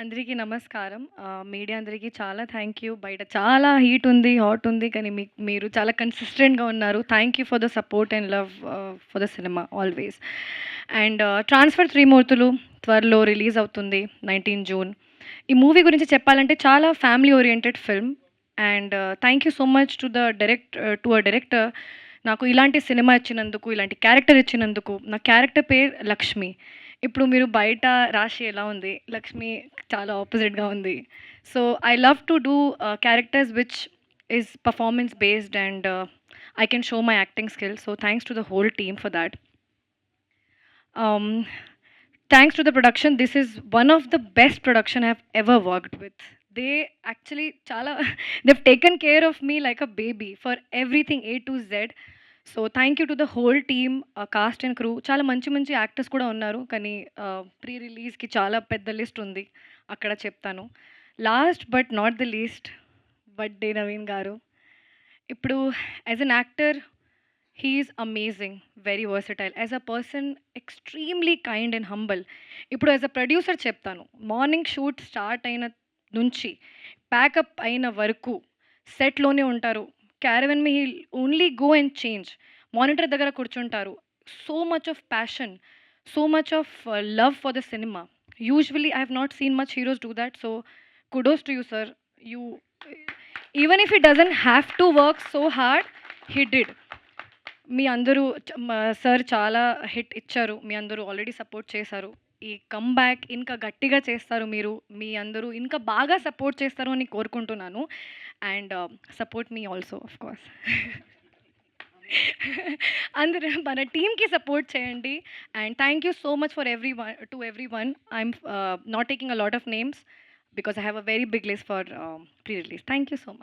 అందరికీ నమస్కారం. మీడియా అందరికీ చాలా థ్యాంక్ యూ. బయట చాలా హీట్ ఉంది, హాట్ ఉంది. కానీ మీరు చాలా కన్సిస్టెంట్‌గా ఉన్నారు. Thank you for the support and love for the cinema always. And 'transfer Trimurthulu' త్వరలో రిలీజ్ అవుతుంది 19 జూన్. ఈ మూవీ గురించి చెప్పాలంటే చాలా family oriented film. And thank you so much to a director నాకు ఇలాంటి సినిమా ఇచ్చినందుకు, ఇలాంటి క్యారెక్టర్ ఇచ్చినందుకు. నా క్యారెక్టర్ పేరు లక్ష్మి. ఇప్పుడు మీరు బయట రాశి ఎలా ఉంది, లక్ష్మి చాలా ఆపోజిట్‌గా ఉంది. So, I love to do characters which is performance based and I can show my acting skills. So thanks to the whole team for that. Um, Thanks to the production. This is one of the best production I've ever worked with. They actually chala they've taken care of me like a baby for everything A to Z. So thank you to the whole team, cost and crew. చాలా మంచి మంచి actors కూడా ఉన్నారు, కానీ pre రిలీజ్కి చాలా పెద్ద list ఉంది, అక్కడ చెప్తాను. Last but not the least, బడ్డే నవీన్ గారు. ఇప్పుడు as an actor he is amazing, very versatile. As a person extremely kind and humble. ఇప్పుడు యాజ్ అ ప్రొడ్యూసర్ చెప్తాను, మార్నింగ్ షూట్ స్టార్ట్ అయిన నుంచి ప్యాకప్ అయిన వరకు సెట్లోనే ఉంటారు. క్యారవెన్ మీ he'll only go and change. Monitor దగ్గర కూర్చుంటారు. So much of passion, so much of love for the cinema. Usually I have not seen much heroes do that. So kudos to you sir. You even if he doesn't have to work so hard, he did. మీ అందరూ sir చాలా hit ఇచ్చారు. మీ అందరూ already support చేశారు. ఈ comeback ఇంకా గట్టిగా చేస్తారు మీరు. మీ అందరూ ఇంకా బాగా సపోర్ట్ చేస్తారు అని కోరుకుంటున్నాను. And support me also of course. అందరూ మన టీమ్‌కి సపోర్ట్ చేయండి. And thank you so much for everyone. I'm not taking a lot of names because I have a very big list for pre release. Thank you so much.